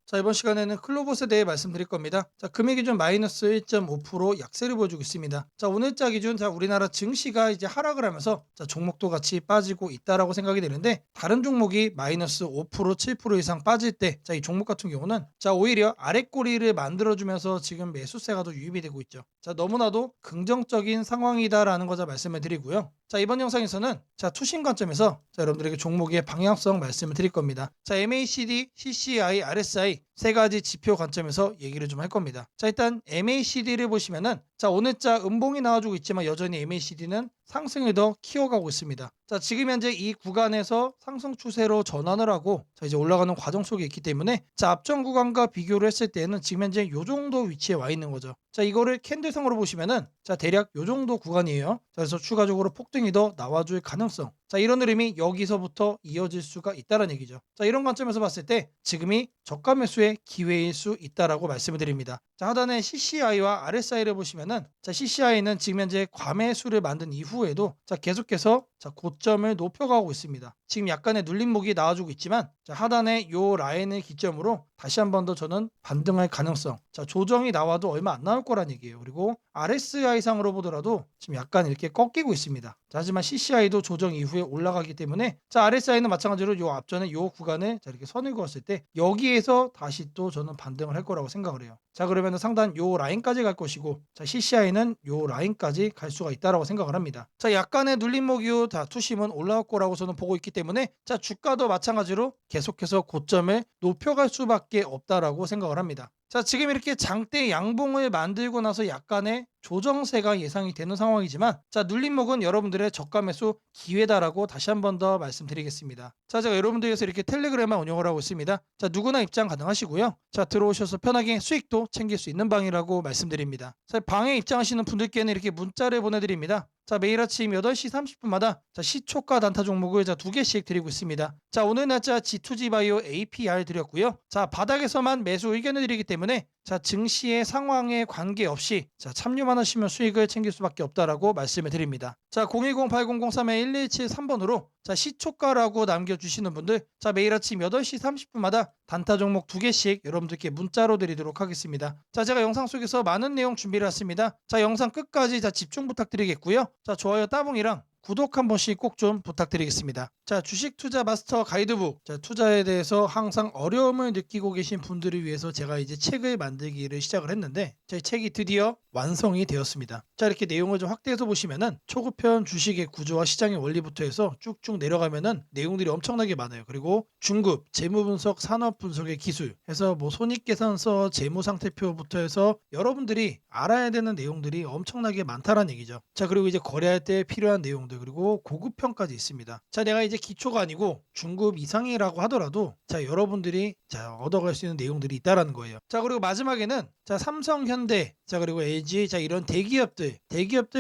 자, 이번 시간에는 클로봇에 대해 말씀드릴 겁니다. 자, 금일 기준 마이너스 1.5% 약세를 보여주고 있습니다. 자, 오늘자 기준 우리나라 증시가 이제 하락을 하면서 종목도 같이 빠지고 있다라고 생각이 되는데, 다른 종목이 마이너스 5%, 7% 이상 빠질 때 이 종목 같은 경우는 오히려 아랫꼬리를 만들어주면서 지금 매수세가 더 유입이 되고 있죠. 자, 너무나도 긍정적인 상황이다라는 거자 말씀을 드리고요. 자, 이번 영상에서는 투신 관점에서 여러분들에게 종목의 방향성 말씀을 드릴 겁니다. 자, MACD, CCI, RSI 세 가지 지표 관점에서 얘기를 좀 할 겁니다. 자, 일단 MACD를 보시면은 오늘자 음봉이 나와주고 있지만 여전히 MACD는 상승을 더 키워가고 있습니다. 자, 지금 현재 이 구간에서 상승 추세로 전환을 하고 이제 올라가는 과정 속에 있기 때문에 앞전 구간과 비교를 했을 때는 지금 현재 이 정도 위치에 와 있는 거죠. 자, 이거를 캔들성으로 보시면은 대략 이 정도 구간이에요. 자, 그래서 추가적으로 폭등이 더 나와줄 가능성. 자, 이런 흐름이 여기서부터 이어질 수가 있다는 얘기죠. 자, 이런 관점에서 봤을 때 지금이 저가 매수의 기회일 수 있다라고 말씀을 드립니다. 자, 하단에 CCI와 RSI를 보시면은 CCI는 지금 현재 과매수를 만든 이후에도 계속해서 고점을 높여가고 있습니다. 지금 약간의 눌림목이 나와주고 있지만 하단에 요 라인을 기점으로 다시 한 번 더 저는 반등할 가능성, 조정이 나와도 얼마 안 나올 거란 얘기예요. 그리고 RSI 상으로 보더라도 지금 약간 이렇게 꺾이고 있습니다. 자, 하지만 CCI도 조정 이후에 올라가기 때문에 RSI는 마찬가지로 요 앞전에 요 구간에 이렇게 선을 그었을 때 여기에서 다시 또 저는 반등을 할 거라고 생각을 해요. 자, 그러면 상단 요 라인까지 갈 것이고 CCI는 요 라인까지 갈 수가 있다라고 생각을 합니다. 자, 약간의 눌림목 이후 투심은 올라올 거라고 저는 보고 있기 때문에 주가도 마찬가지로 계속해서 고점을 높여갈 수밖에 없다라고 생각을 합니다. 자, 지금 이렇게 장대 양봉을 만들고 나서 약간의 조정세가 예상이 되는 상황이지만 눌림목은 여러분들의 저가 매수 기회다라고 다시 한 번 더 말씀드리겠습니다. 자, 제가 여러분들 위해서 이렇게 텔레그램만 운영을 하고 있습니다. 자, 누구나 입장 가능하시고요. 자, 들어오셔서 편하게 수익도 챙길 수 있는 방이라고 말씀드립니다. 자, 방에 입장하시는 분들께는 이렇게 문자를 보내드립니다. 자, 매일 아침 8시 30분마다 시초가 단타 종목을 2개씩 드리고 있습니다. 자, 오늘 날짜 G2G 바이오 APR 드렸고요. 자, 바닥에서만 매수 의견을 드리기 때문에 증시의 상황에 관계없이 참여만 하시면 수익을 챙길 수밖에 없다라고 말씀을 드립니다. 자, 010-8003-1173번으로 시초가라고 남겨주시는 분들 매일 아침 8시 30분마다 단타 종목 2개씩 여러분들께 문자로 드리도록 하겠습니다. 자, 제가 영상 속에서 많은 내용 준비를 했습니다. 자, 영상 끝까지 집중 부탁드리겠고요. 자, 좋아요 따봉이랑 구독 한 번씩 꼭 좀 부탁드리겠습니다. 자, 주식 투자 마스터 가이드북. 자, 투자에 대해서 항상 어려움을 느끼고 계신 분들을 위해서 제가 이제 책을 만들기를 시작을 했는데 제 책이 드디어 완성이 되었습니다. 자, 이렇게 내용을 좀 확대해서 보시면은 초급편 주식의 구조와 시장의 원리부터 해서 쭉쭉 내려가면은 내용들이 엄청나게 많아요. 그리고 중급, 재무 분석, 산업 분석의 기술 해서 손익계산서, 재무 상태표부터 해서 여러분들이 알아야 되는 내용들이 엄청나게 많다라는 얘기죠. 자, 그리고 이제 거래할 때 필요한 내용들 그리고 고급편까지 있습니다. 자, 내가 이제 기초가 아니고 중급 이상이라고 하더라도 여러분들이 얻어갈 수 있는 내용들이 있다라는 거예요. 자, 그리고 마지막에는 삼성, 현대, 그리고 LG 이런 대기업들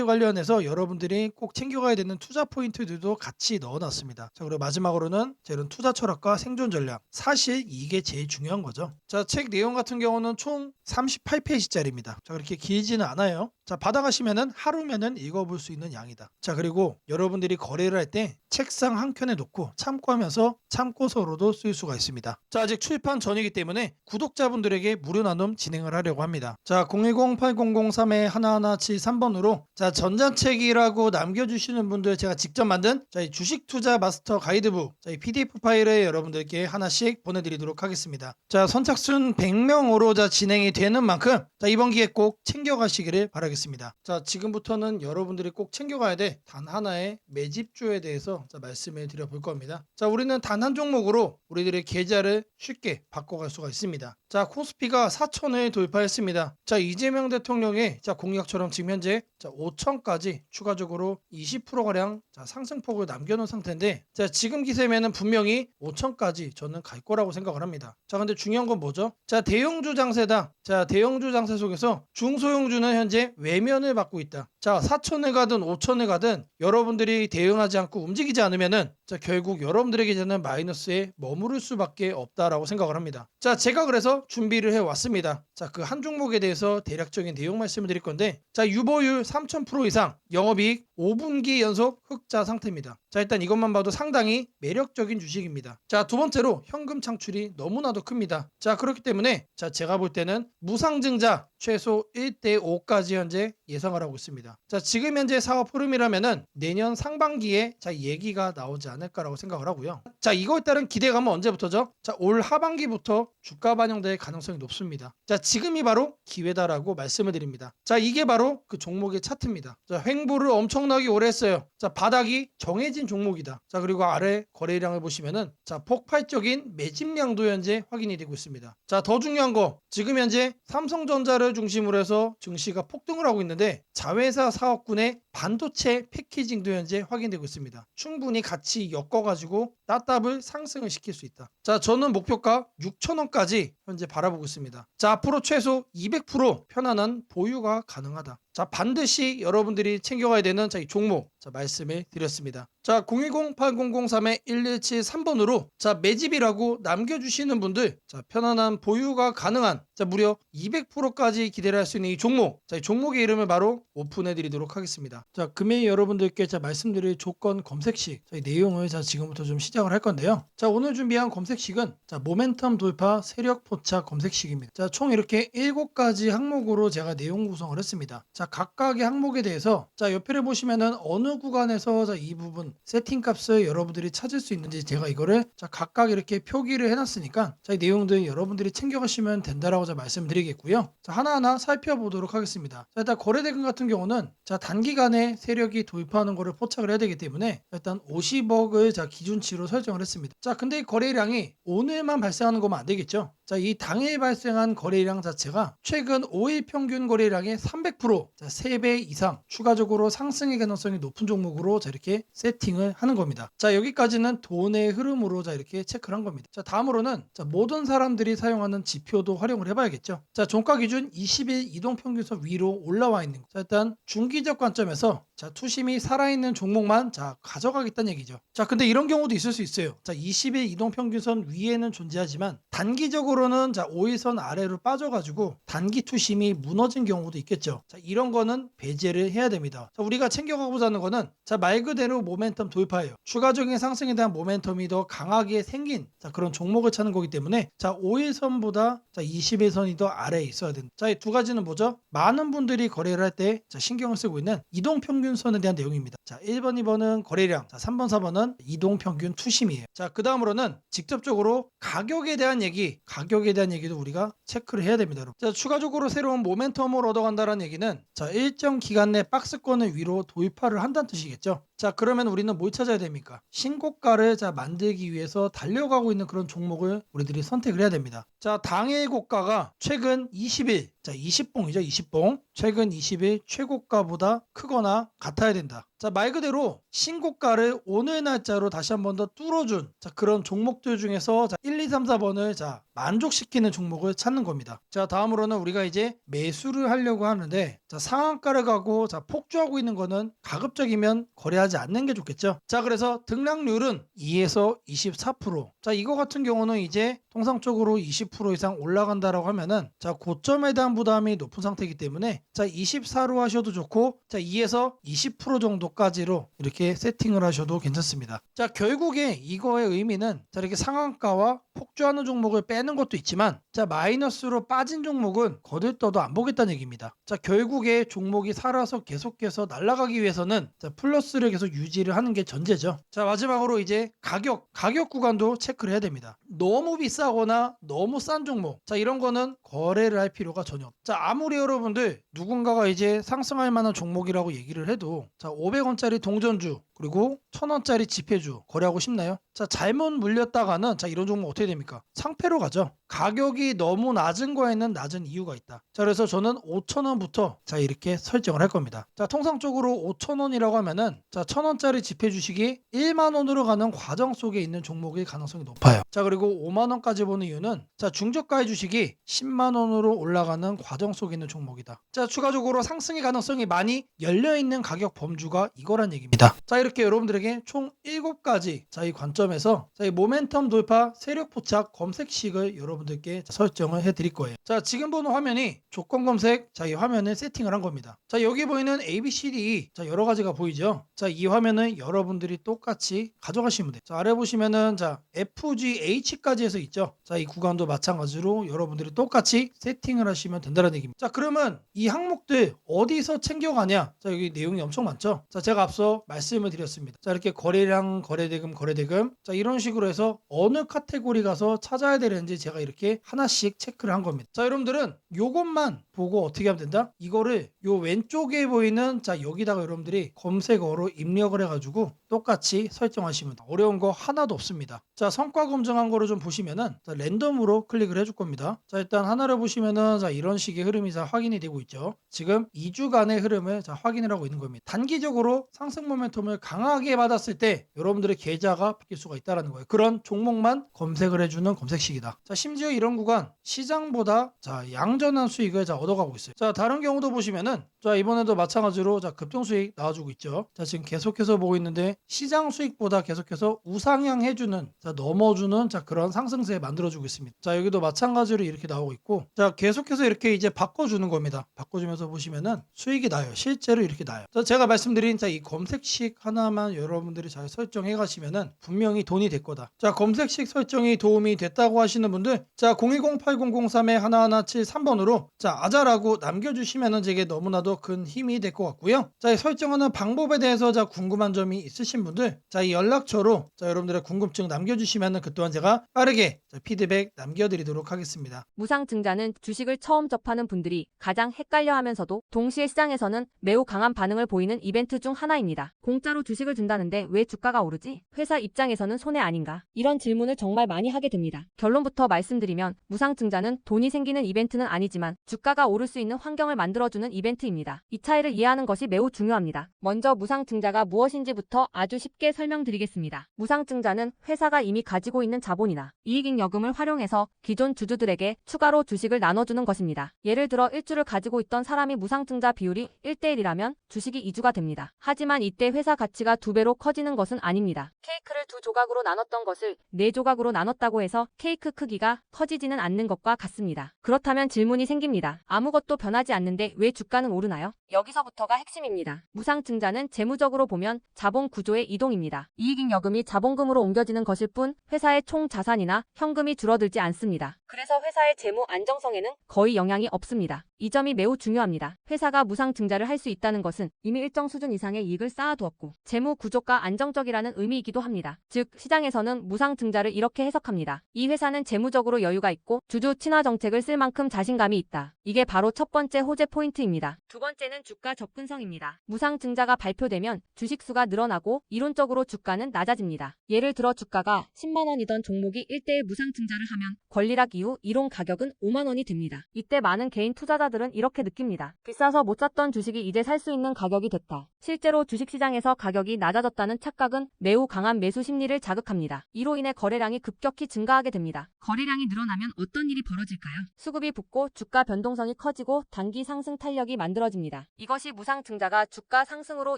관련해서 여러분들이 꼭 챙겨가야 되는 투자 포인트들도 같이 넣어놨습니다. 자, 그리고 마지막으로는 이런 투자 철학과 생존 전략. 사실 이게 제일 중요한 거죠. 자, 책 내용 같은 경우는 총 38페이지짜리입니다. 자, 그렇게 길지는 않아요. 자, 받아가시면은 하루면은 읽어볼 수 있는 양이다. 자, 그리고 여러분들이 거래를 할 때 책상 한 켠에 놓고 참고하면서 참고서로도 쓸 수가 있습니다. 자, 아직 출판 전이기 때문에 구독자분들에게 무료 나눔 진행을 하려고 합니다. 자, 010-8003-1173번으로 전자책이라고 남겨주시는 분들 제가 직접 만든 이 주식 투자 마스터 가이드북 이 PDF 파일을 여러분들께 하나씩 보내드리도록 하겠습니다. 자, 선착순 100명으로 진행이 되는 만큼 이번 기회 꼭 챙겨가시기를 바라겠습니다. 자, 지금부터는 여러분들이 꼭 챙겨가야 돼 단 하나의 매집주에 대해서 말씀을 드려볼 겁니다. 자, 우리는 단 한 종목으로 우리들의 계좌를 쉽게 바꿔갈 수가 있습니다. 자, 코스피가 4천을 돌파했습니다. 자, 이재명 대통령의 공약처럼 지금 현재 5천까지 추가적으로 20%가량 상승폭을 남겨놓은 상태인데 지금 기세면은 분명히 5천까지 저는 갈 거라고 생각을 합니다. 자, 근데 중요한 건 뭐죠? 자, 대형주 장세다. 자, 대형주 장세 속에서 중소형주는 현재 외면을 받고 있다. 자, 자, 4천에 가든 5천에 가든 여러분들이 대응하지 않고 움직이지 않으면은 자, 결국 여러분들에게는 마이너스에 머무를 수밖에 없다라고 생각을 합니다. 자, 제가 그래서 준비를 해 왔습니다. 자, 그 한 종목에 대해서 대략적인 내용 말씀을 드릴 건데, 자, 유보율 3000% 이상, 영업이익 5분기 연속 흑자 상태입니다. 자, 일단 이것만 봐도 상당히 매력적인 주식입니다. 자, 두 번째로 현금 창출이 너무나도 큽니다. 자, 그렇기 때문에 자, 제가 볼 때는 무상증자 최소 1대 5까지 현재 예상을 하고 있습니다. 자, 지금 현재 사업 흐름이라면은 내년 상반기에 자, 얘기가 나오지 않을까라고 생각을 하고요. 자, 이거에 따른 기대감은 언제부터죠? 자, 올 하반기부터 주가 반영될 가능성이 높습니다. 자, 지금이 바로 기회다라고 말씀을 드립니다. 자, 이게 바로 그 종목의 차트입니다. 자, 횡보를 엄청나게 오래 했어요. 자, 바닥이 정해진 종목이다. 자, 그리고 아래 거래량을 보시면은 자, 폭발적인 매집량도 현재 확인이 되고 있습니다. 자, 더 중요한 거 지금 현재 삼성전자를 중심으로 해서 증시가 폭등을 하고 있는데 자회사 사업군의 반도체 패키징도 현재 확인되고 있습니다. 충분히 같이 엮어가지고 따답을 상승을 시킬 수 있다. 자, 저는 목표가 6,000원까지 현재 바라보고 있습니다. 자, 앞으로 최소 200% 편안한 보유가 가능하다. 자, 반드시 여러분들이 챙겨가야 되는 자, 이 종목 자, 말씀을 드렸습니다. 자, 010-8003-1173번으로 자, 매집이라고 남겨주시는 분들 자, 편안한 보유가 가능한 자, 무려 200%까지 기대를 할 수 있는 이 종목 자, 이 종목의 이름을 바로 오픈해 드리도록 하겠습니다. 자, 금일 여러분들께 자, 말씀드릴 조건 검색식 자, 이 내용을 자, 지금부터 좀 시작을 할 건데요. 자, 오늘 준비한 검색식은 자, 모멘텀 돌파 세력 포착 검색식입니다. 자, 총 이렇게 7가지 항목으로 제가 내용 구성을 했습니다. 자, 각각의 항목에 대해서 자, 옆에를 보시면은 어느 구간에서 자, 이 부분 세팅 값을 여러분들이 찾을 수 있는지 제가 이거를 자, 각각 이렇게 표기를 해놨으니까 자, 이 내용들 여러분들이 챙겨가시면 된다라고 자, 말씀드리겠고요. 자, 하나하나 살펴보도록 하겠습니다. 자, 일단 거래대금 같은 경우는 자, 단기간에 세력이 돌파하는 거를 포착을 해야 되기 때문에 일단 50억을 자, 기준치로 설정을 했습니다. 자, 근데 이 거래량이 오늘만 발생하는 거면 안 되겠죠. 자, 이 당일 발생한 거래량 자체가 최근 5일 평균 거래량의 300% 자, 3배 이상 추가적으로 상승의 가능성이 높은 종목으로 자, 이렇게 세팅을 하는 겁니다. 자, 여기까지는 돈의 흐름으로 자, 이렇게 체크를 한 겁니다. 자, 다음으로는 자, 모든 사람들이 사용하는 지표도 활용을 해봐야겠죠. 자, 종가 기준 20일 이동평균선 위로 올라와 있는 거. 자, 일단 중기적 관점에서 자, 투심이 살아있는 종목만 자, 가져가겠다는 얘기죠. 자, 근데 이런 경우도 있을 수 있어요. 자, 20일 이동평균선 위에는 존재하지만 단기적으로는 자, 5일선 아래로 빠져가지고 단기 투심이 무너진 경우도 있겠죠. 자, 이런 거는 배제를 해야 됩니다. 자, 우리가 챙겨가고자 하는 거는 자, 말 그대로 모멘텀 돌파예요. 추가적인 상승에 대한 모멘텀이 더 강하게 생긴 자, 그런 종목을 찾는 거기 때문에 자, 5일선보다 자, 20일선이 더 아래에 있어야 된다. 자, 이 두 가지는 뭐죠? 많은 분들이 거래를 할 때 신경을 쓰고 있는 이동평균선에 대한 내용입니다. 자, 1번, 2번은 거래량, 자, 3번, 4번은 이동평균 투심이에요. 자, 그 다음으로는 직접적으로 가격에 대한 얘기도 우리가 체크를 해야 됩니다. 여러분. 자, 추가적으로 새로운 모멘텀을 얻어간다는 얘기는 자, 일정 기간 내 박스권을 위로 돌파를 한다는 뜻이겠죠. 자, 그러면 우리는 뭘 찾아야 됩니까? 신고가를 자, 만들기 위해서 달려가고 있는 그런 종목을 우리들이 선택을 해야 됩니다. 자, 당일 고가가 최근 20일, 자, 20봉이죠, 20봉. 최근 20일 최고가보다 크거나 같아야 된다. 자, 말 그대로 신고가를 오늘 날짜로 다시 한 번 더 뚫어준 자, 그런 종목들 중에서 자, 1, 2, 3, 4번을 자, 만족시키는 종목을 찾는 겁니다. 자, 다음으로는 우리가 이제 매수를 하려고 하는데 자, 상한가를 가고 자, 폭주하고 있는 거는 가급적이면 거래하지 않는 게 좋겠죠. 자, 그래서 등락률은 2에서 24%. 자, 이거 같은 경우는 이제 통상적으로 20% 이상 올라간다라고 하면은 자, 고점에 대한 부담이 높은 상태이기 때문에 자, 24로 하셔도 좋고 자, 2에서 20% 정도까지로 이렇게 세팅을 하셔도 괜찮습니다. 자, 결국에 이거의 의미는 자, 이렇게 상한가와 폭주하는 종목을 빼는 것도 있지만 자, 마이너스로 빠진 종목은 거들떠도 안 보겠다는 얘기입니다. 자, 결국에 종목이 살아서 계속해서 날아가기 위해서는 자, 플러스를 계속 유지를 하는 게 전제죠. 자, 마지막으로 이제 가격 구간도 체크를 해야 됩니다. 너무 비싸거나 너무 싼 종목 자, 이런 거는 거래를 할 필요가 전혀 없. 자, 아무리 여러분들 누군가가 이제 상승할 만한 종목이라고 얘기를 해도 자, 500원짜리 동전주 그리고 1,000원짜리 지폐주 거래하고 싶나요? 자, 잘못 물렸다가는 자, 이런 종목 어떻게 됩니까? 상패로 가죠. 가격이 너무 낮은 거에는 낮은 이유가 있다. 자, 그래서 저는 5,000원부터 자, 이렇게 설정을 할 겁니다. 자, 통상적으로 5,000원이라고 하면은 자, 1,000원짜리 지폐 주식이 1만 원으로 가는 과정 속에 있는 종목일 가능성이 높아요. 자, 그리고 5만 원까지 보는 이유는 자, 중저가의 주식이 10만 원으로 올라가는 과정 속에 있는 종목이다. 자, 추가적으로 상승의 가능성이 많이 열려 있는 가격 범주가 이거란 얘기입니다. 자, 이렇게 여러분들에게 총 7가지 자, 이 관점에서 자, 이 모멘텀 돌파 세력 포착 검색식을 여러분들께 설정을 해 드릴 거예요. 자, 지금 보는 화면이 조건 검색 자, 이 화면을 세팅을 한 겁니다. 자, 여기 보이는 ABCD 자, 여러 가지가 보이죠? 자, 이 화면은 여러분들이 똑같이 가져가시면 돼요. 자, 아래 보시면은 자, FGH까지 해서 있죠? 자, 이 구간도 마찬가지로 여러분들이 똑같이 세팅을 하시면 된다는 얘기입니다. 자, 그러면 이 항목들 어디서 챙겨가냐? 자, 여기 내용이 엄청 많죠? 자, 제가 앞서 말씀을 드렸습니다. 자, 이렇게 거래량, 거래대금 자, 이런 식으로 해서 어느 카테고리 가서 찾아야 되는지 제가 이렇게 하나씩 체크를 한 겁니다. 자, 여러분들은 요것만 보고 어떻게 하면 된다? 이거를 요 왼쪽에 보이는 자, 여기다가 여러분들이 검색어로 입력을 해가지고 똑같이 설정하시면 돼요. 어려운 거 하나도 없습니다. 자, 성과 검증한 거를 좀 보시면은 자, 랜덤으로 클릭을 해줄 겁니다. 자, 일단 하나를 보시면은 자, 이런 식의 흐름이 자, 확인이 되고 있죠. 지금 2주간의 흐름을 자, 확인을 하고 있는 겁니다. 단기적으로 상승 모멘텀을 강하게 받았을 때 여러분들의 계좌가 바뀔 수가 있다는 거예요. 그런 종목만 검색을 해주는 검색식이다. 자, 심지어 이런 구간 시장보다 자, 양전한 수익을 자, 얻어가고 있어요. 자, 다른 경우도 보시면은 자, 이번에도 마찬가지로 자, 급등 수익 나와주고 있죠. 자, 지금 계속해서 보고 있는데 시장 수익보다 계속해서 우상향 해주는 자, 넘어주는 자, 그런 상승세 만들어주고 있습니다. 자, 여기도 마찬가지로 이렇게 나오고 있고 자, 계속해서 이렇게 이제 바꿔주는 겁니다. 바꿔주면서 보시면은 수익이 나요. 실제로 이렇게 나요. 자, 제가 말씀드린 자, 이 검색식 하나만 여러분들이 잘 설정해 가시면은 분명히 돈이 될 거다. 자, 검색식 설정이 도움이 됐다고 하시는 분들 자, 010-8003-1173번으로 자, 아자라고 남겨주시면은 제게 너무나도 큰 힘이 될 것 같고요. 자, 이 설정하는 방법에 대해서 자, 궁금한 점이 있으신 분들 자, 이 연락처로 자, 여러분들의 궁금증 남겨주시면은 그 또한 제가 빠르게 자, 피드백 남겨드리도록 하겠습니다. 무상증자는 주식을 처음 접하는 분들이 가장 헷갈려하면서도 동시에 시장에서는 매우 강한 반응을 보이는 이벤트 중 하나입니다. 공짜로 주식을 준다는데 왜 주가가 오르지? 회사 입장에서는 손해 아닌가? 이런 질문을 정말 많이 하게 됩니다. 결론부터 말씀드리면 무상증자는 돈이 생기는 이벤트는 아니지만 주가가 오를 수 있는 환경을 만들어주는 이벤트입니다. 이 차이를 이해하는 것이 매우 중요합니다. 먼저 무상증자가 무엇인지부터 아주 쉽게 설명드리겠습니다. 무상증자는 회사가 이미 가지고 있는 자본이나 이익잉여금을 활용해서 기존 주주들에게 추가로 주식을 나눠주는 것입니다. 예를 들어 1주를 가지고 있던 사람이 무상증자 비율이 1:1이라면 주식이 2주가 됩니다. 하지만 이때 회사 가치가 2배로 커지는 것은 아닙니다. 케이크를 2조각으로 나눴던 것을 4조각으로 나눴다고 해서 케이크 크기가 커지지는 않는 것과 같습니다. 그렇다면 질문이 생깁니다. 아무것도 변하지 않는데 왜 주가는 오르나요? 여기서부터가 핵심입니다. 무상증자는 재무적으로 보면 자본 구조의 이동입니다. 이익잉여금이 자본금으로 옮겨지는 것일 뿐 회사의 총 자산이나 현금이 줄어들지 않습니다. 그래서 회사의 재무 안정성에는 거의 영향이 없습니다. 이 점이 매우 중요합니다. 회사가 무상증자를 할 수 있다는 것은 이미 일정 수준 이상의 이익을 쌓아두었고 재무 구조가 안정적이라는 의미이기도 합니다. 즉 시장에서는 무상증자를 이렇게 해석합니다. 이 회사는 재무적으로 여유가 있고 주주 친화 정책을 쓸 만큼 자신감이 있다. 이게 바로 첫 번째 호재 포인트입니다. 두 번째는 주가 접근성입니다. 무상증자가 발표되면 주식수가 늘어나고 이론적으로 주가는 낮아집니다. 예를 들어 주가가 10만 원이던 종목이 1:1 무상증자를 하면 권리락 이후 이론 가격은 5만 원이 됩니다. 이때 많은 개인 투자자들은 이렇게 느낍니다. 비싸서 못 샀던 주식이 이제 살 수 있는 가격이 됐다. 실제로 주식시장에서 가격이 낮아졌다는 착각은 매우 강한 매수 심리를 자극합니다. 이로 인해 거래량이 급격히 증가하게 됩니다. 거래량이 늘어나면 어떤 일이 벌어질까요? 수급이 붙고 주가 변동성이 커지고 단기 상승 탄력이 만들어집니다. 이것이 무상증자가 주가 상승으로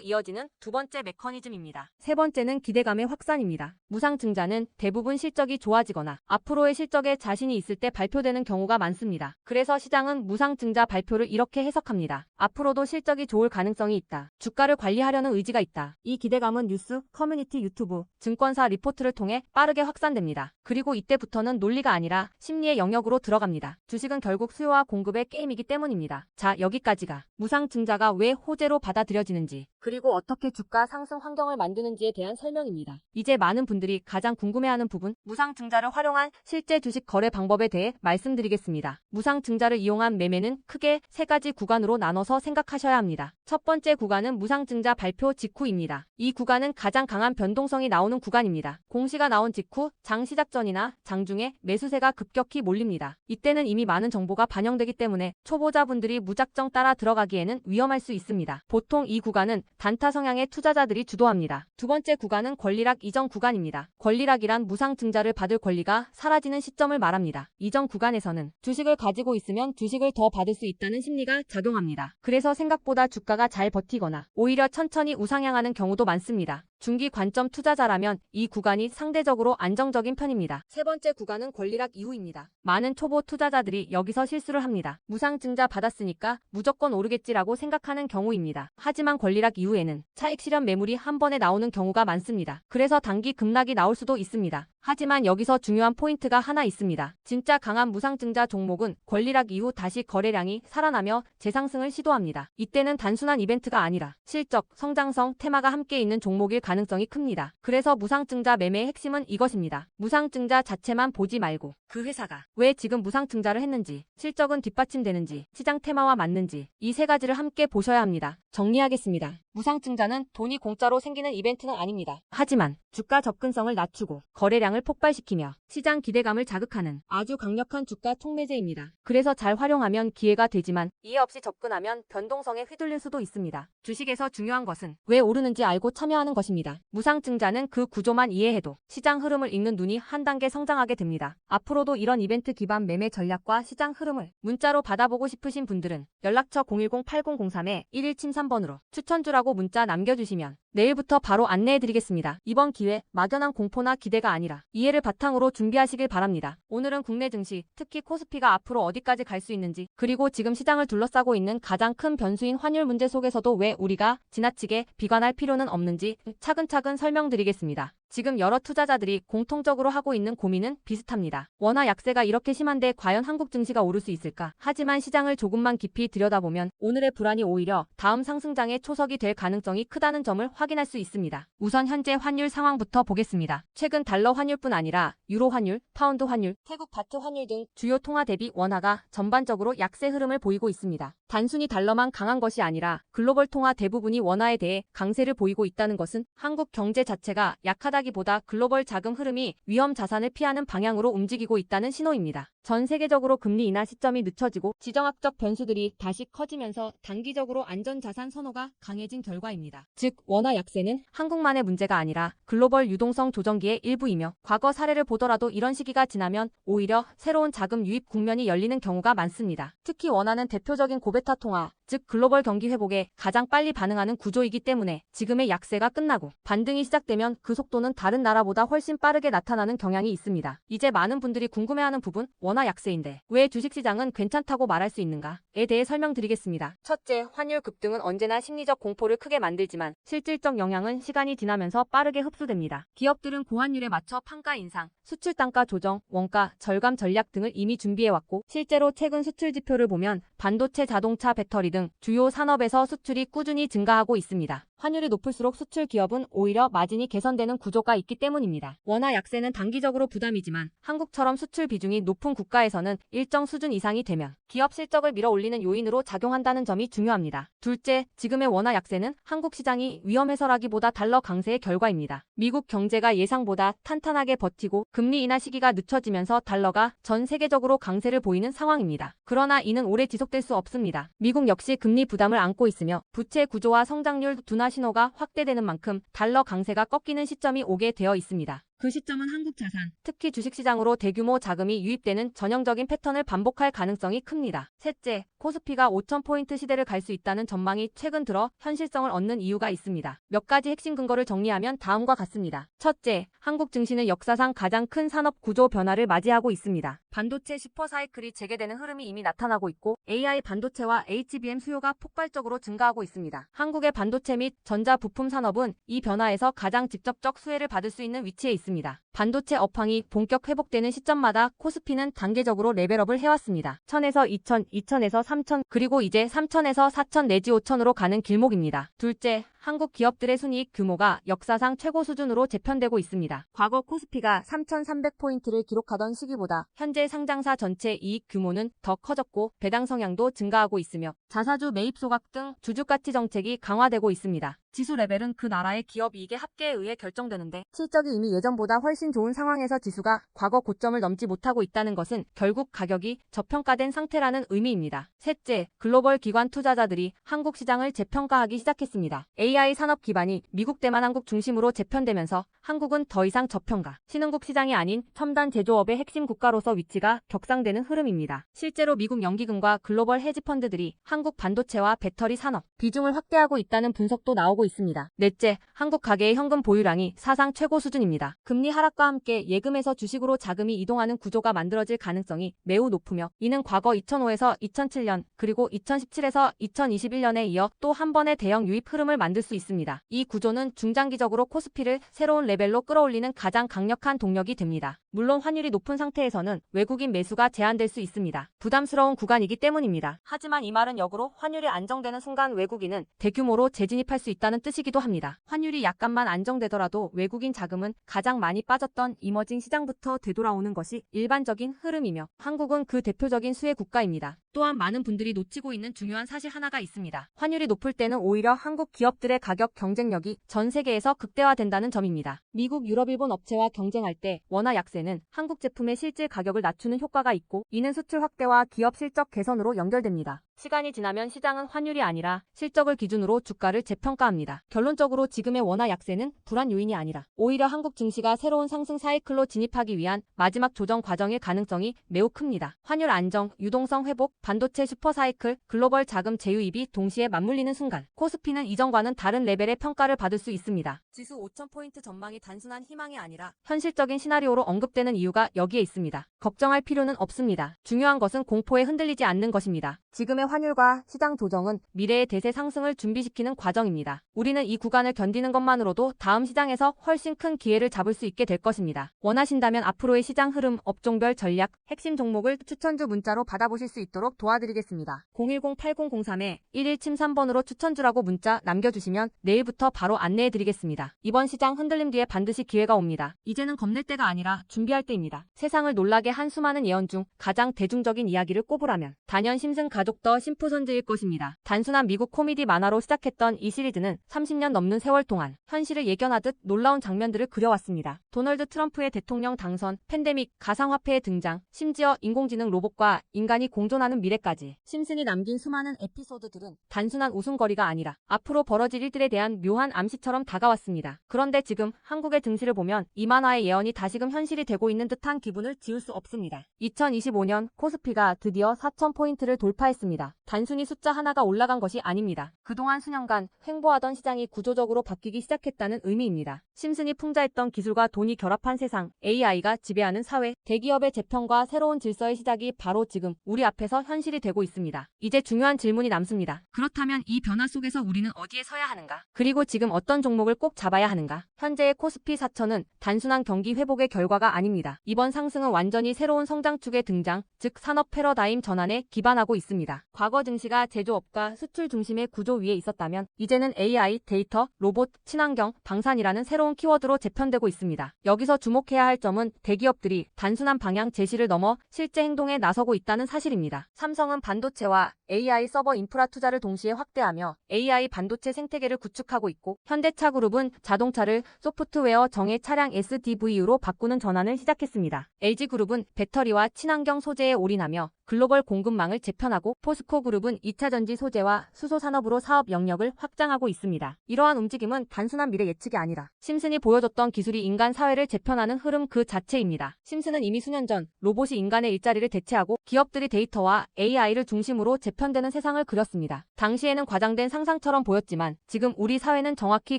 이어지는 두 번째 메커니즘입니다. 세 번째는 기대감의 확산입니다. 무상증자는 대부분 실적이 좋아지거나 앞으로의 실적에 자신이 있을 때 발표되는 경우가 많습니다. 그래서 시장은 무상증자 발표를 이렇게 해석합니다. 앞으로도 실적이 좋을 가능성이 있다. 주가를 관리하려는 의지가 있다. 이 기대감은 뉴스, 커뮤니티, 유튜브, 증권사 리포트를 통해 빠르게 확산됩니다. 그리고 이때부터는 논리가 아니라 심리의 영역으로 들어갑니다. 주식은 결국 수요와 공급의 게임이기 때문입니다. 자, 여기까지가 무상증자가 왜 호재로 받아들여지는지 그리고 어떻게 주가 상승 환경을 만드는지에 대한 설명입니다. 이제 많은 분들이 가장 궁금해하는 부분, 무상증자를 활용한 또한 실제 주식 거래 방법에 대해 말씀드리겠습니다. 무상증자를 이용한 매매는 크게 세 가지 구간으로 나눠서 생각하셔야 합니다. 첫 번째 구간은 무상증자 발표 직후입니다. 이 구간은 가장 강한 변동성이 나오는 구간입니다. 공시가 나온 직후 장 시작 전이나 장중에 매수세가 급격히 몰립니다. 이때는 이미 많은 정보가 반영되기 때문에 초보자분들이 무작정 따라 들어가기에는 위험할 수 있습니다. 보통 이 구간은 단타 성향의 투자자들이 주도합니다. 두 번째 구간은 권리락 이전 구간입니다. 권리락이란 무상증자를 받을 권리가 사라지는 시점을 말합니다. 이전 구간에서는 주식을 가지고 있으면 주식을 더 받을 수 있다는 심리가 작용합니다. 그래서 생각보다 주가가 잘 버티거나 오히려 천천히 우상향하는 경우도 많습니다. 중기 관점 투자자라면 이 구간이 상대적으로 안정적인 편입니다. 세 번째 구간은 권리락 이후입니다. 많은 초보 투자자들이 여기서 실수를 합니다. 무상증자 받았으니까 무조건 오르겠지라고 생각하는 경우입니다. 하지만 권리락 이후에는 차익 실현 매물이 한 번에 나오는 경우가 많습니다. 그래서 단기 급락이 나올 수도 있습니다. 하지만 여기서 중요한 포인트가 하나 있습니다. 진짜 강한 무상증자 종목은 권리락 이후 다시 거래량이 살아나며 재상승을 시도합니다. 이때는 단순한 이벤트가 아니라 실적, 성장성, 테마가 함께 있는 종목일 가능성이 큽니다. 그래서 무상증자 매매의 핵심은 이것입니다. 무상증자 자체만 보지 말고 그 회사가 왜 지금 무상증자를 했는지, 실적은 뒷받침되는지, 시장 테마와 맞는지 이 세 가지를 함께 보셔야 합니다. 정리하겠습니다. 무상증자는 돈이 공짜로 생기는 이벤트는 아닙니다. 하지만 주가 접근성을 낮추고 거래량을 폭발시키며 시장 기대감을 자극하는 아주 강력한 주가 촉매제입니다. 그래서 잘 활용하면 기회가 되지만 이해 없이 접근하면 변동성에 휘둘릴 수도 있습니다. 주식에서 중요한 것은 왜 오르는지 알고 참여하는 것입니다. 무상증자는 그 구조만 이해해도 시장 흐름을 읽는 눈이 한 단계 성장하게 됩니다. 앞으로도 이런 이벤트 기반 매매 전략과 시장 흐름을 문자로 받아보고 싶으신 분들은 연락처 010-8003-1173번으로 추천주라고 문자 남겨주시면 내일부터 바로 안내해드리겠습니다. 이번 기회 막연한 공포나 기대가 아니라 이해를 바탕으로 준비하시길 바랍니다. 오늘은 국내 증시, 특히 코스피가 앞으로 어디까지 갈 수 있는지, 그리고 지금 시장을 둘러싸고 있는 가장 큰 변수인 환율 문제 속에서도 왜 우리가 지나치게 비관할 필요는 없는지 차근차근 설명드리겠습니다. 지금 여러 투자자들이 공통적으로 하고 있는 고민은 비슷합니다. 원화 약세가 이렇게 심한데 과연 한국 증시가 오를 수 있을까? 하지만 시장을 조금만 깊이 들여다보면 오늘의 불안이 오히려 다음 상승장의 초석이 될 가능성이 크다는 점을 확인할 수 있습니다. 우선 현재 환율 상황부터 보겠습니다. 최근 달러 환율뿐 아니라 유로 환율, 파운드 환율, 태국 바트 환율 등 주요 통화 대비 원화가 전반적으로 약세 흐름을 보이고 있습니다. 단순히 달러만 강한 것이 아니라 글로벌 통화 대부분이 원화에 대해 강세를 보이고 있다는 것은 한국 경제 자체가 약하다기보다 글로벌 자금 흐름이 위험 자산을 피하는 방향으로 움직이고 있다는 신호입니다. 전 세계적으로 금리 인하 시점이 늦춰지고 지정학적 변수들이 다시 커지면서 단기적으로 안전자산 선호가 강해진 결과입니다. 즉 원화 약세는 한국만의 문제가 아니라 글로벌 유동성 조정기의 일부이며 과거 사례를 보더라도 이런 시기가 지나면 오히려 새로운 자금 유입 국면이 열리는 경우가 많습니다. 특히 원화는 대표적인 고베타 통화, 즉 글로벌 경기 회복에 가장 빨리 반응하는 구조이기 때문에 지금의 약세가 끝나고 반등이 시작되면 그 속도는 다른 나라보다 훨씬 빠르게 나타나는 경향이 있습니다. 이제 많은 분들이 궁금해하는 부분, 원화 약세인데 왜 주식시장은 괜찮다고 말할 수 있는가에 대해 설명드리겠습니다. 첫째, 환율 급등은 언제나 심리적 공포를 크게 만들지만 실질적 영향은 시간이 지나면서 빠르게 흡수됩니다. 기업들은 고환율에 맞춰 판가 인상, 수출 단가 조정, 원가 절감 전략 등을 이미 준비해왔고 실제로 최근 수출 지표를 보면 반도체, 자동차, 배터리 등 주요 산업에서 수출이 꾸준히 증가하고 있습니다. 환율이 높을수록 수출 기업은 오히려 마진이 개선되는 구조가 있기 때문입니다. 원화 약세는 단기적으로 부담이지만 한국처럼 수출 비중이 높은 국가에서는 일정 수준 이상이 되면 기업 실적을 밀어올리는 요인으로 작용한다는 점이 중요합니다. 둘째, 지금의 원화 약세는 한국 시장이 위험해서라기보다 달러 강세의 결과입니다. 미국 경제가 예상보다 탄탄하게 버티고 금리 인하 시기가 늦춰지면서 달러가 전 세계적으로 강세를 보이는 상황입니다. 그러나 이는 오래 지속될 수 없습니다. 미국 역시 금리 부담을 안고 있으며 부채 구조와 성장률 둔화 신호가 확대되는 만큼 달러 강세가 꺾이는 시점이 오게 되어 있습니다. 그 시점은 한국 자산, 특히 주식시장으로 대규모 자금이 유입되는 전형적인 패턴을 반복할 가능성이 큽니다. 셋째, 코스피가 5,000포인트 시대를 갈 수 있다는 전망이 최근 들어 현실성을 얻는 이유가 있습니다. 몇 가지 핵심 근거를 정리하면 다음과 같습니다. 첫째, 한국 증시는 역사상 가장 큰 산업 구조 변화를 맞이하고 있습니다. 반도체 슈퍼사이클이 재개되는 흐름이 이미 나타나고 있고 AI 반도체와 HBM 수요가 폭발적으로 증가하고 있습니다. 한국의 반도체 및 전자 부품 산업은 이 변화에서 가장 직접적 수혜를 받을 수 있는 위치에 있습니다. 반도체 업황이 본격 회복되는 시점마다 코스피는 단계적으로 레벨업을 해왔습니다. 1000에서 2000, 2000에서 3000, 그리고 이제 3000에서 4000 내지 5000으로 가는 길목입니다. 둘째, 한국 기업들의 순이익 규모가 역사상 최고 수준으로 재편되고 있습니다. 과거 코스피가 3,300포인트를 기록하던 시기보다 현재 상장사 전체 이익 규모는 더 커졌고 배당 성향도 증가하고 있으며 자사주 매입 소각 등 주주가치 정책이 강화되고 있습니다. 지수 레벨은 그 나라의 기업 이익의 합계에 의해 결정되는데 실적이 이미 예전보다 훨씬 좋은 상황에서 지수가 과거 고점을 넘지 못하고 있다는 것은 결국 가격이 저평가된 상태라는 의미입니다. 셋째, 글로벌 기관 투자자들이 한국 시장을 재평가하기 시작했습니다. AI 산업 기반이 미국 대만한국 중심으로 재편되면서 한국은 더 이상 저평가, 신흥국 시장이 아닌 첨단 제조업의 핵심 국가로서 위치가 격상되는 흐름입니다. 실제로 미국 연기금과 글로벌 헤지펀드들이 한국 반도체와 배터리 산업 비중을 확대하고 있다는 분석도 나오고 있습니다. 넷째, 한국 가계의 현금 보유량이 사상 최고 수준입니다. 금리 하락과 함께 예금에서 주식으로 자금이 이동하는 구조가 만들어질 가능성이 매우 높으며 이는 과거 2005에서 2007년 그리고 2017에서 2021년에 이어 또 한 번의 대형 유입 흐름을 만들 수 있습니다. 이 구조는 중장기적으로 코스피를 새로운 레벨로 끌어올리는 가장 강력한 동력이 됩니다. 물론 환율이 높은 상태에서는 외국인 매수가 제한될 수 있습니다. 부담스러운 구간이기 때문입니다. 하지만 이 말은 역으로 환율이 안정되는 순간 외국인은 대규모로 재진입할 수 있다는 뜻이기도 합니다. 환율이 약간만 안정되더라도 외국인 자금은 가장 많이 빠졌던 이머징 시장부터 되돌아오는 것이 일반적인 흐름이며 한국은 그 대표적인 수혜 국가입니다. 또한 많은 분들이 놓치고 있는 중요한 사실 하나가 있습니다. 환율이 높을 때는 오히려 한국 기업들의 가격 경쟁력이 전 세계에서 극대화된다는 점입니다. 미국, 유럽, 일본 업체와 경쟁할 때 원화 약세는 한국 제품의 실질 가격을 낮추는 효과가 있고 이는 수출 확대와 기업 실적 개선으로 연결됩니다. 시간이 지나면 시장은 환율이 아니라 실적을 기준으로 주가를 재평가합니다. 결론적으로 지금의 원화 약세는 불안 요인이 아니라 오히려 한국 증시가 새로운 상승 사이클로 진입하기 위한 마지막 조정 과정일 가능성이 매우 큽니다. 환율 안정, 유동성 회복, 반도체 슈퍼 사이클, 글로벌 자금 재유입이 동시에 맞물리는 순간 코스피는 이전과는 다른 레벨의 평가를 받을 수 있습니다. 지수 5,000포인트 전망이 단순한 희망이 아니라 현실적인 시나리오로 언급되는 이유가 여기에 있습니다. 걱정할 필요는 없습니다. 중요한 것은 공포에 흔들리지 않는 것입니다. 지금의 환율과 시장 조정은 미래의 대세 상승을 준비시키는 과정입니다. 우리는 이 구간을 견디는 것만으로도 다음 시장에서 훨씬 큰 기회를 잡을 수 있게 될 것입니다. 원하신다면 앞으로의 시장 흐름, 업종별 전략, 핵심 종목을 추천주 문자로 받아보실 수 있도록 도와드리겠습니다. 010-8003-1173번으로 추천주라고 문자 남겨주시면 내일부터 바로 안내해드리겠습니다. 이번 시장 흔들림 뒤에 반드시 기회가 옵니다. 이제는 겁낼 때가 아니라 준비할 때입니다. 세상을 놀라게 한 수많은 예언 중 가장 대중적인 이야기를 꼽으라면 단연 심슨 가족 더 심포선즈일 것입니다. 단순한 미국 코미디 만화로 시작했던 이 시리즈는 30년 넘는 세월 동안 현실을 예견하듯 놀라운 장면들을 그려왔습니다. 도널드 트럼프의 대통령 당선, 팬데믹, 가상화폐의 등장, 심지어 인공지능 로봇과 인간이 공존하는 미래까지 심슨이 남긴 수많은 에피소드들은 단순한 웃음거리가 아니라 앞으로 벌어질 일들에 대한 묘한 암시처럼 다가왔습니다. 그런데 지금 한국의 증시를 보면 이 만화의 예언이 다시금 현실이 되고 있는 듯한 기분을 지울 수 없습니다. 2025년 코스피가 드디어 4,000포인트를 돌파했습니다. 단순히 숫자 하나가 올라간 것이 아닙니다. 그동안 수년간 횡보하던 시장이 구조적으로 바뀌기 시작했다는 의미입니다. 심슨이 풍자했던 기술과 돈이 결합한 세상, AI가 지배하는 사회, 대기업의 재편과 새로운 질서의 시작이 바로 지금 우리 앞에서 현실이 되고 있습니다. 이제 중요한 질문이 남습니다. 그렇다면 이 변화 속에서 우리는 어디에 서야 하는가? 그리고 지금 어떤 종목을 꼭 잡아야 하는가? 현재의 코스피 4천은 단순한 경기 회복의 결과가 아닙니다. 이번 상승은 완전히 새로운 성장축의 등장, 즉 산업 패러다임 전환에 기반하고 있습니다. 과거 증시가 제조업과 수출 중심의 구조 위에 있었다면 이제는 AI, 데이터, 로봇, 친환경, 방산이라는 새로운 키워드로 재편되고 있습니다. 여기서 주목해야 할 점은 대기업들이 단순한 방향 제시를 넘어 실제 행동에 나서고 있다는 사실입니다. 삼성은 반도체와 AI 서버 인프라 투자를 동시에 확대하며 AI 반도체 생태계를 구축하고 있고 현대차 그룹은 자동차를 소프트웨어 정예 차량 SDV으로 바꾸는 전환을 시작했습니다. LG그룹은 배터리와 친환경 소재에 올인하며 글로벌 공급망을 재편하고 포스코 그룹은 2차 전지 소재와 수소 산업으로 사업 영역을 확장하고 있습니다. 이러한 움직임은 단순한 미래 예측이 아니라 심슨이 보여줬던 기술이 인간 사회를 재편하는 흐름 그 자체입니다. 심슨은 이미 수년 전 로봇이 인간의 일자리를 대체하고 기업들이 데이터와 AI를 중심으로 재편되는 세상을 그렸습니다. 당시에는 과장된 상상처럼 보였지만 지금 우리 사회는 정확히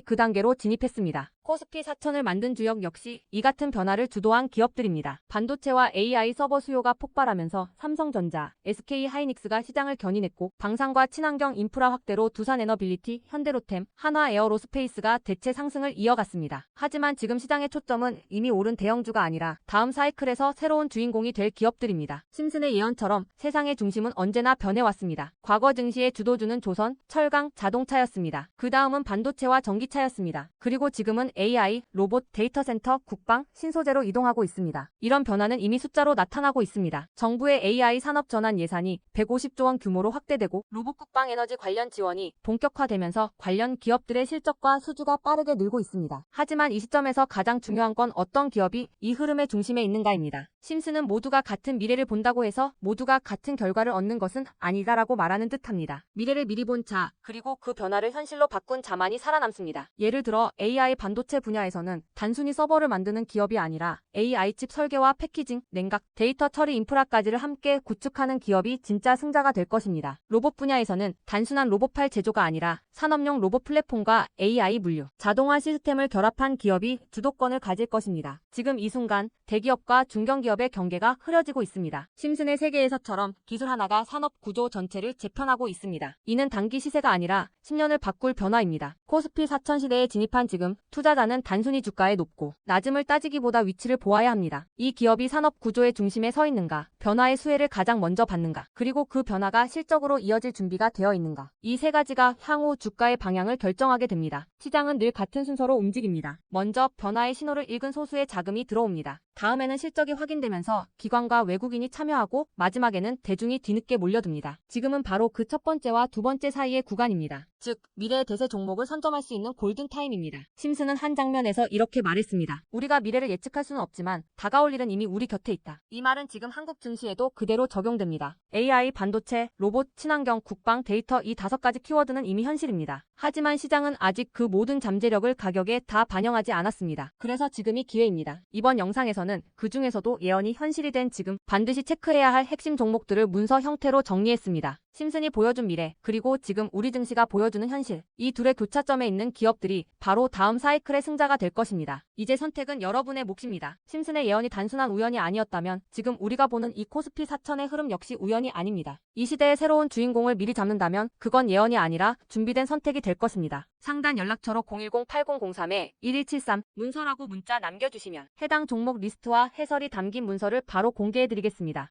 그 단계로 진입했습니다. 코스피 4000을 만든 주역 역시 이 같은 변화를 주도한 기업들입니다. 반도체와 AI 서버 수요가 폭발하면서 삼성전자, SK하이닉스가 시장을 견인했고 방산과 친환경 인프라 확대로 두산에너빌리티, 현대로템, 한화에어로스페이스가 대체 상승을 이어갔습니다. 하지만 지금 시장의 초점은 이미 오른 대형주가 아니라 다음 사이클에서 새로운 주인공이 될 기업들입니다. 심슨의 예언처럼 세상의 중심은 언제나 변해왔습니다. 과거 증시의 주도주는 조선, 철강, 자동차였습니다. 그 다음은 반도체와 전기차였습니다. 그리고 지금은 AI, 로봇, 데이터 센터, 국방, 신소재로 이동하고 있습니다. 이런 변화는 이미 숫자로 나타나고 있습니다. 정부의 AI 산업 전환 예산이 150조 원 규모로 확대되고 로봇 국방 에너지 관련 지원이 본격화되면서 관련 기업들의 실적과 수주가 빠르게 늘고 있습니다. 하지만 이 시점에서 가장 중요한 건 어떤 기업이 이 흐름의 중심에 있는가입니다. 심슨은 모두가 같은 미래를 본다고 해서 모두가 같은 결과를 얻는 것은 아니다라고 말하는 듯합니다. 미래를 미리 본 자, 그리고 그 변화를 현실로 바꾼 자만이 살아남습니다. 예를 들어 AI 반도체 분야에서는 단순히 서버를 만드는 기업이 아니라 AI 칩 설계와 패키징, 냉각, 데이터 처리 인프라까지를 함께 구축하는 기업이 진짜 승자가 될 것입니다. 로봇 분야에서는 단순한 로봇팔 제조가 아니라 산업용 로봇 플랫폼과 AI 물류, 자동화 시스템을 결합한 기업이 주도권을 가질 것입니다. 지금 이 순간 대기업과 중견기업의 경계가 흐려지고 있습니다. 심슨의 세계에서처럼 기술 하나가 산업 구조 전체를 재편하고 있습니다. 이는 단기 시세가 아니라 10년을 바꿀 변화입니다. 코스피 4000 시대에 진입한 지금 투자자는 단순히 주가의 높고 낮음을 따지기보다 위치를 보아야 합니다. 이 기업이 산업 구조의 중심에 서 있는가, 변화의 수혜를 가장 먼저 받는가, 그리고 그 변화가 실적으로 이어질 준비가 되어 있는가. 이 세 가지가 향후 주가의 방향을 결정하게 됩니다. 시장은 늘 같은 순서로 움직입니다. 먼저 변화의 신호를 읽은 소수의 자금이 들어옵니다. 다음에는 실적이 확인되면서 기관과 외국인이 참여하고 마지막에는 대중이 뒤늦게 몰려듭니다. 지금은 바로 그 첫 번째와 두 번째 사이의 구간입니다. 즉, 미래의 대세 종목을 선점할 수 있는 골든타임입니다. 심슨은 한 장면에서 이렇게 말했습니다. 우리가 미래를 예측할 수는 없지만 다가올 일은 이미 우리 곁에 있다. 이 말은 지금 한국 증시에도 그대로 적용됩니다. AI, 반도체, 로봇, 친환경, 국방, 데이터 이 5가지 키워드는 이미 현실입니다. 하지만 시장은 아직 그 모든 잠재력을 가격에 다 반영하지 않았습니다. 그래서 지금이 기회입니다. 이번 영상에서는 그 중에서도 예언이 현실이 된 지금 반드시 체크해야 할 핵심 종목들을 문서 형태로 정리했습니다. 심슨이 보여준 미래, 그리고 지금 우리 증시가 보여주는 현실. 이 둘의 교차점에 있는 기업들이 바로 다음 사이클의 승자가 될 것입니다. 이제 선택은 여러분의 몫입니다. 심슨의 예언이 단순한 우연이 아니었다면 지금 우리가 보는 이 코스피 4000의 흐름 역시 우연이 아닙니다. 이 시대의 새로운 주인공을 미리 잡는다면 그건 예언이 아니라 준비된 선택이 될 것입니다. 상단 연락처로 010-8003-1173 문서라고 문자 남겨주시면 해당 종목 리스트와 해설이 담긴 문서를 바로 공개해드리겠습니다.